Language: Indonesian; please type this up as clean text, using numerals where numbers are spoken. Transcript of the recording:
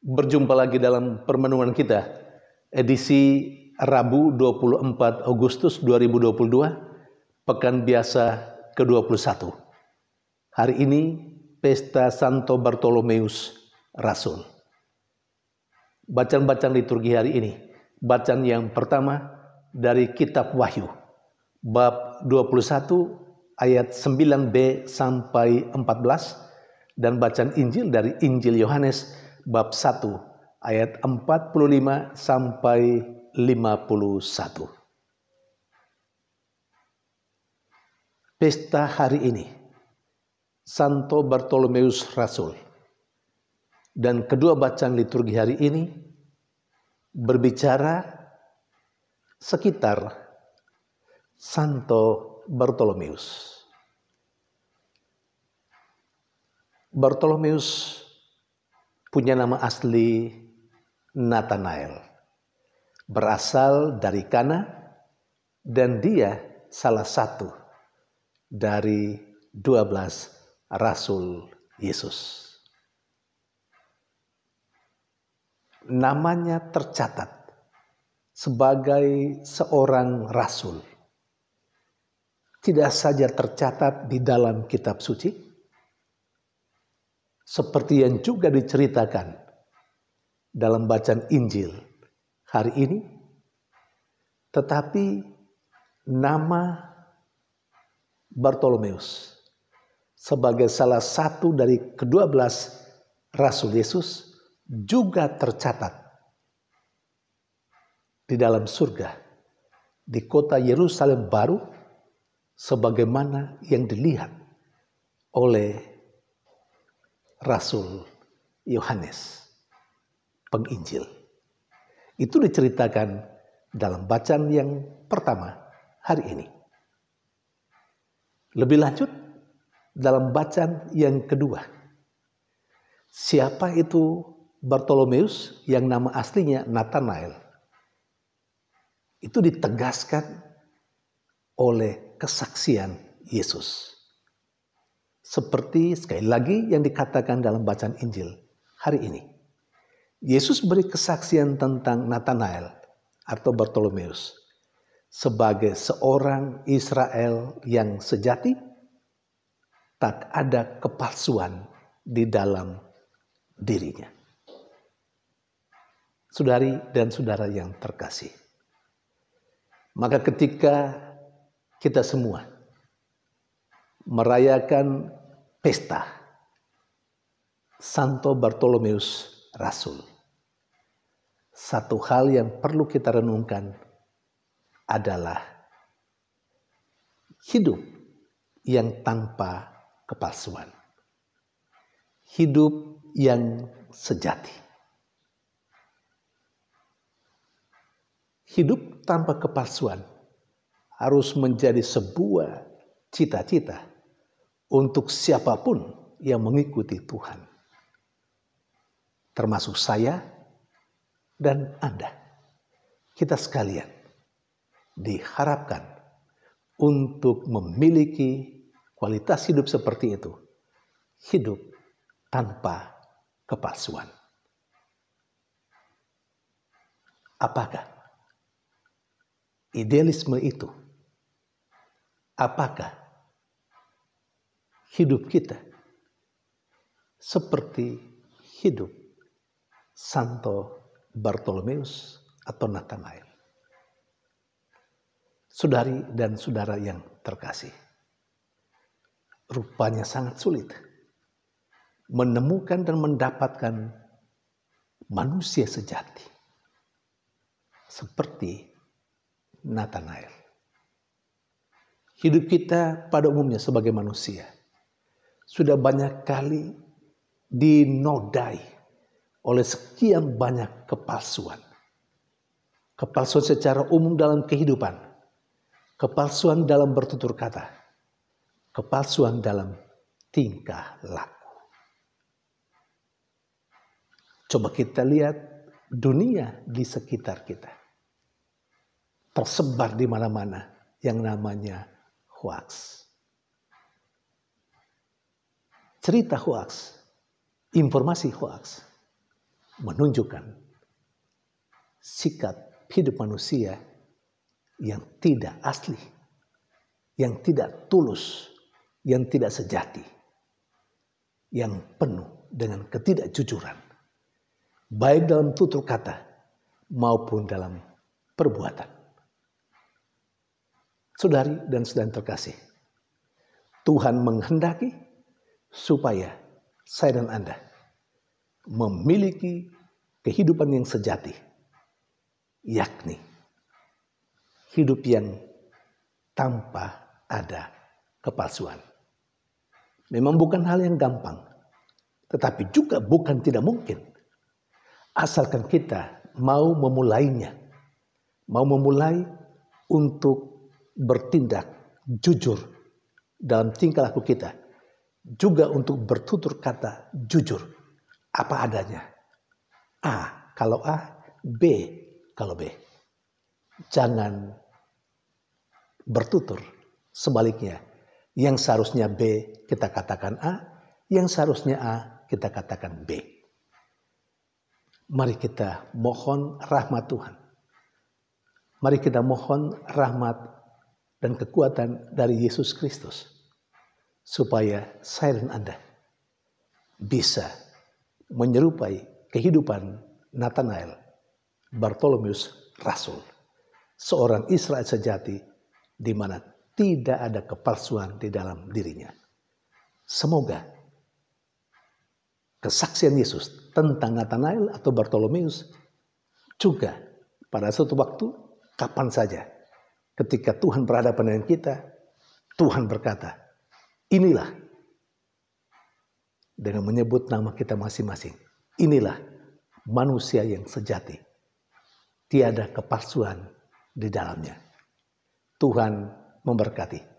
Berjumpa lagi dalam permenungan kita, edisi Rabu 24 Agustus 2022, Pekan Biasa ke-21. Hari ini Pesta Santo Bartolomeus Rasul. Bacaan-bacaan liturgi hari ini. Bacaan yang pertama dari Kitab Wahyu, bab 21 ayat 9b sampai 14, dan bacaan Injil dari Injil Yohanes bab 1 ayat 45 sampai 51. Pesta hari ini Santo Bartolomeus Rasul. Dan kedua bacaan liturgi hari ini berbicara sekitar Santo Bartolomeus. Bartolomeus punya nama asli Nathanael, berasal dari Kana, dan dia salah satu dari 12 Rasul Yesus. Namanya tercatat sebagai seorang rasul. Tidak saja tercatat di dalam kitab suci, seperti yang juga diceritakan dalam bacaan Injil hari ini, tetapi nama Bartolomeus sebagai salah satu dari ke-12 Rasul Yesus juga tercatat di dalam surga, di kota Yerusalem baru, sebagaimana yang dilihat oleh Rasul Yohanes Penginjil. Itu diceritakan dalam bacaan yang pertama hari ini. Lebih lanjut dalam bacaan yang kedua. Siapa itu Bartolomeus yang nama aslinya Nathanael? Itu ditegaskan oleh kesaksian Yesus. Seperti sekali lagi yang dikatakan dalam bacaan Injil hari ini. Yesus beri kesaksian tentang Nathanael atau Bartolomeus sebagai seorang Israel yang sejati, tak ada kepalsuan di dalam dirinya. Saudari dan saudara yang terkasih, maka ketika kita semua merayakan pesta Santo Bartolomeus Rasul, satu hal yang perlu kita renungkan adalah hidup yang tanpa kepalsuan, hidup yang sejati. Hidup tanpa kepalsuan harus menjadi sebuah cita-cita untuk siapapun yang mengikuti Tuhan, termasuk saya dan Anda. Kita sekalian diharapkan untuk memiliki kualitas hidup seperti itu, hidup tanpa kepalsuan. Apakah idealisme itu? Apakah hidup kita seperti hidup Santo Bartolomeus atau Nathanael? Saudari dan saudara yang terkasih, rupanya sangat sulit menemukan dan mendapatkan manusia sejati seperti Nathanael. Hidup kita pada umumnya sebagai manusia sudah banyak kali dinodai oleh sekian banyak kepalsuan. Kepalsuan secara umum dalam kehidupan, kepalsuan dalam bertutur kata, kepalsuan dalam tingkah laku. Coba kita lihat dunia di sekitar kita. Tersebar di mana-mana yang namanya hoax. Cerita hoax, informasi hoax menunjukkan sikap hidup manusia yang tidak asli, yang tidak tulus, yang tidak sejati, yang penuh dengan ketidakjujuran, baik dalam tutur kata maupun dalam perbuatan. Saudari dan saudara terkasih, Tuhan menghendaki supaya saya dan Anda memiliki kehidupan yang sejati, yakni hidup yang tanpa ada kepalsuan. Memang bukan hal yang gampang, tetapi juga bukan tidak mungkin. Asalkan kita mau memulainya, mau memulai untuk bertindak jujur dalam tingkah laku kita, juga untuk bertutur kata jujur apa adanya. A kalau A, B kalau B. Jangan bertutur sebaliknya. Yang seharusnya B kita katakan A, yang seharusnya A kita katakan B. Mari kita mohon rahmat Tuhan. Mari kita mohon rahmat dan kekuatan dari Yesus Kristus, supaya saya dan Anda bisa menyerupai kehidupan Nathanael, Bartolomeus Rasul, seorang Israel sejati di mana tidak ada kepalsuan di dalam dirinya. Semoga kesaksian Yesus tentang Nathanael atau Bartolomeus juga pada suatu waktu, kapan saja, ketika Tuhan berhadapan dengan kita, Tuhan berkata, inilah, dengan menyebut nama kita masing-masing, inilah manusia yang sejati. Tiada kepalsuan di dalamnya. Tuhan memberkati.